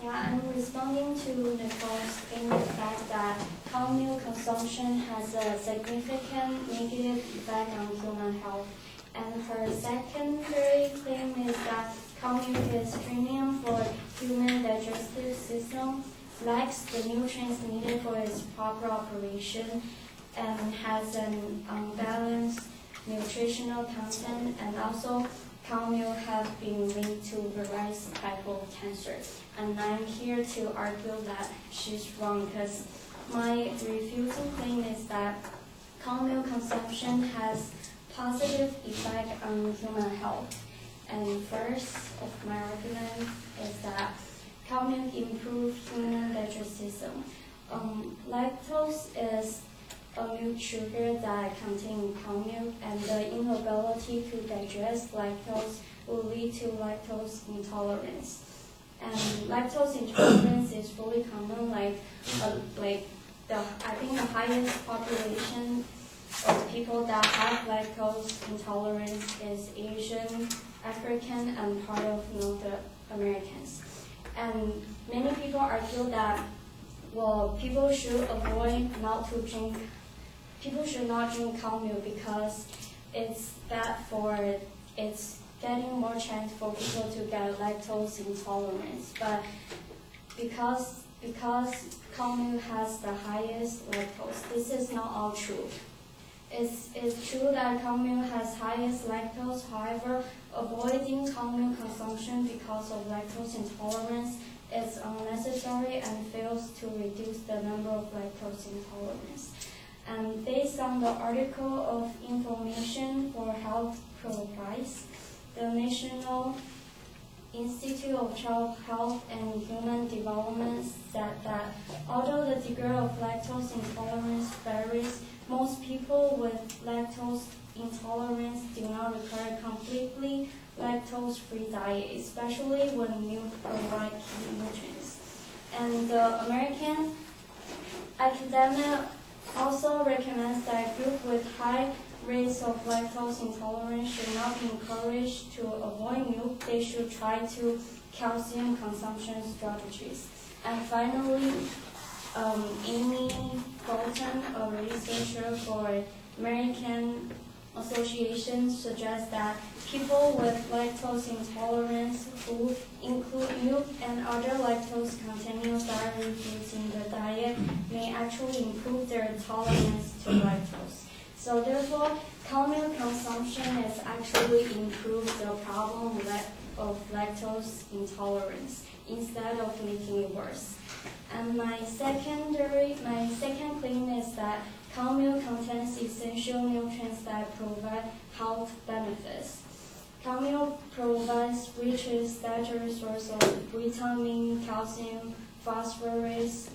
Yeah, I'm responding to Nicole's in the fact that cow milk consumption has a significant negative effect on human health. And her secondary claim is that cow milk is premium for human digestive system, lacks the nutrients needed for its proper operation, and has an unbalanced nutritional content, and also cow milk have been linked to various types of cancer. And I'm here to argue that she's wrong, because my refuting claim is that cow milk consumption has positive effect on human health. And first of my argument is that cow milk improves human digestive system. Lactose is a milk sugar that contains cow milk, and the inability to digest lactose will lead to lactose intolerance. And lactose intolerance is really common, I think the highest population of people that have lactose intolerance is Asian, African, and part of North Americans. And many people argue that, people should not drink cow milk because it's bad it's getting more chance for people to get lactose intolerance. But because cow milk has the highest lactose, this is not all true. It's true that cow milk has highest lactose. However, avoiding cow milk consumption because of lactose intolerance is unnecessary and fails to reduce the number of lactose intolerance. And based on the article of Information for Health provides, the National Institute of Child Health and Human Development said that although the degree of lactose intolerance varies, most people with lactose intolerance do not require completely lactose-free diet, especially when milk provides key nutrients. And the American academic also recommends that groups with high rates of lactose intolerance should not be encouraged to avoid milk. They should try to calcium consumption strategies. And finally, Amy Bolton, a researcher for American Association, suggests that people with lactose intolerance who include milk and other lactose-containing dairy foods in their diet may actually improve their tolerance to lactose. So therefore, cow milk consumption has actually improved the problem of lactose intolerance instead of making it worse. And my second claim is that cow milk contains essential nutrients that provide health benefits. Cow milk provides rich dietary source of vitamin, calcium, phosphorus,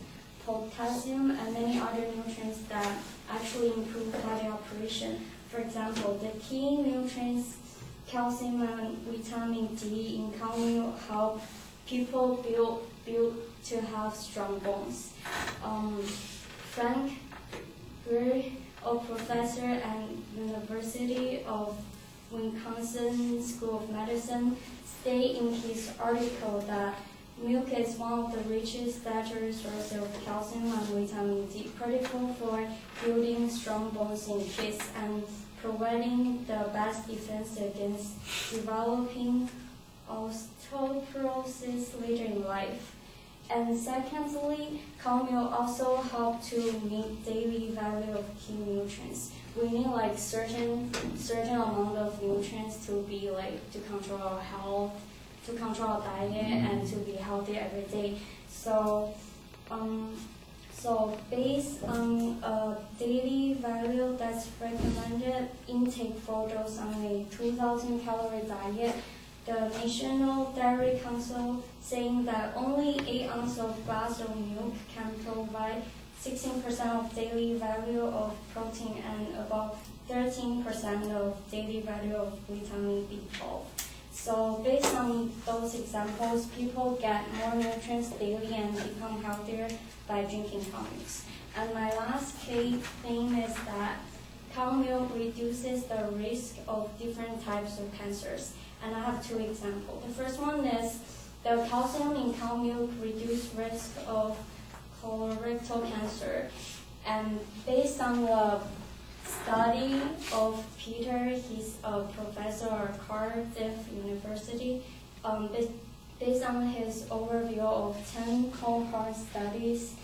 potassium, and many other nutrients that actually improve body operation. For example, the key nutrients, calcium and vitamin D in cow milk, help people build to have strong bones. Frank Greer, a professor at University of Wisconsin School of Medicine, stated in his article that milk is one of the richest dietary sources of calcium and vitamin D, critical for building strong bones in kids and providing the best defense against developing osteoporosis later in life. And secondly, cow milk also help to meet daily value of key nutrients. We need certain amount of nutrients to be to control our health, to control our diet, and to be healthy every day. So based on a daily value that's recommended intake for those on a 2,000 calorie diet, the National Dairy Council saying that only 8 ounces of glass of milk can provide 16% of daily value of protein and about 13% of daily value of vitamin B12. So based on those examples, people get more nutrients daily and become healthier by drinking cow milk. And my last claim is that cow milk reduces the risk of different types of cancers. And I have 2 examples. The first one is the calcium in cow milk reduced risk of colorectal cancer. And based on the study of Peter, he's a professor at Cardiff University. Based on his overview of 10 cohort studies,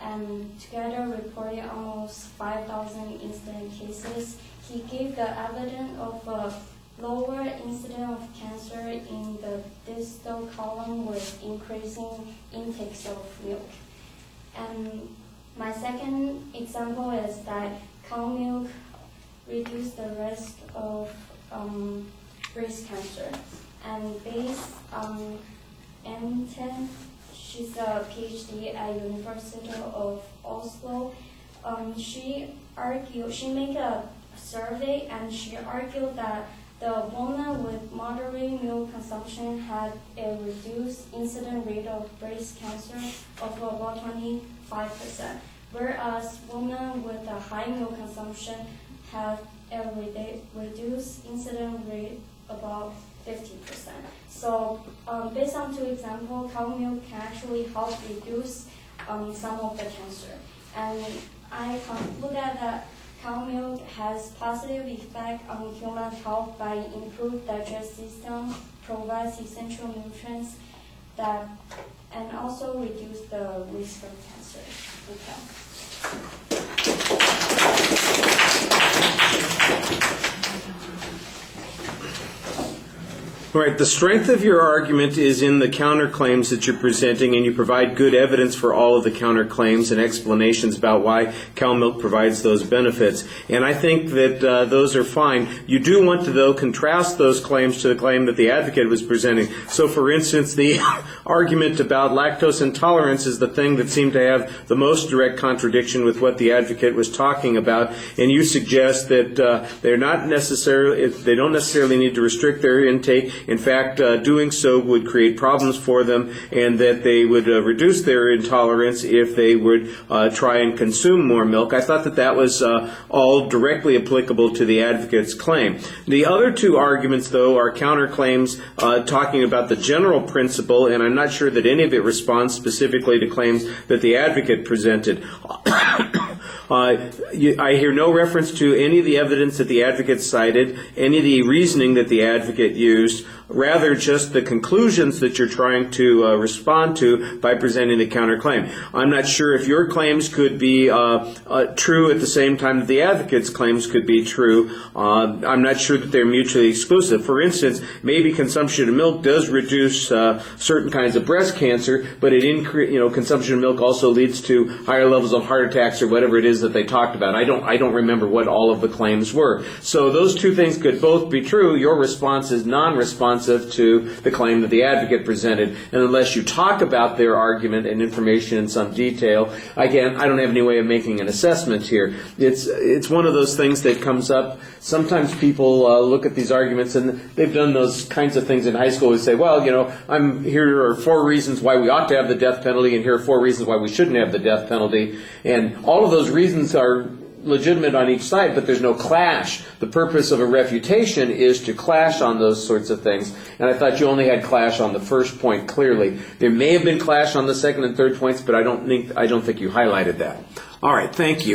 and together reported almost 5,000 incident cases, he gave the evidence of a lower incidence of cancer in the distal column with increasing intakes of milk. And my second example is that cow milk reduced the risk of breast cancer. And based on Enten, she's a PhD at University of Oslo. She made a survey and she argued that the woman with moderate milk consumption had a reduced incident rate of breast cancer of about 25%, whereas women with a high milk consumption have a reduced incident rate about 50%. So based on two examples, cow milk can actually help reduce some of the cancer. And I conclude that cow milk has positive effect on human health by improved digestive system, provides essential nutrients and also reduce the risk of cancer. All right, the strength of your argument is in the counterclaims that you're presenting, and you provide good evidence for all of the counterclaims and explanations about why cow milk provides those benefits. And I think that those are fine. You do want to, though, contrast those claims to the claim that the advocate was presenting. So, for instance, the argument about lactose intolerance is the thing that seemed to have the most direct contradiction with what the advocate was talking about. And you suggest that they don't necessarily need to restrict their intake. In fact, doing so would create problems for them, and that they would reduce their intolerance if they would try and consume more milk. I thought that was all directly applicable to the advocate's claim. The other two arguments, though, are counterclaims talking about the general principle, and I'm not sure that any of it responds specifically to claims that the advocate presented. I hear no reference to any of the evidence that the advocate cited, any of the reasoning that the advocate used, rather just the conclusions that you're trying to respond to by presenting the counterclaim. I'm not sure if your claims could be true at the same time that the advocate's claims could be true. I'm not sure that they're mutually exclusive. For instance, maybe consumption of milk does reduce certain kinds of breast cancer, but consumption of milk also leads to higher levels of heart attacks or whatever it is that they talked about. I don't remember what all of the claims were. So those two things could both be true. Your response is non-responsive to the claim that the advocate presented. And unless you talk about their argument and information in some detail, again, I don't have any way of making an assessment here. It's one of those things that comes up. Sometimes people look at these arguments, and they've done those kinds of things in high school. They say, well, here are 4 reasons why we ought to have the death penalty, and here are 4 reasons why we shouldn't have the death penalty. And all of those reasons are legitimate on each side, but there's no clash. The purpose of a refutation is to clash on those sorts of things, and I thought you only had clash on the first point clearly. There may have been clash on the second and third points, but I don't think you highlighted that. All right, thank you.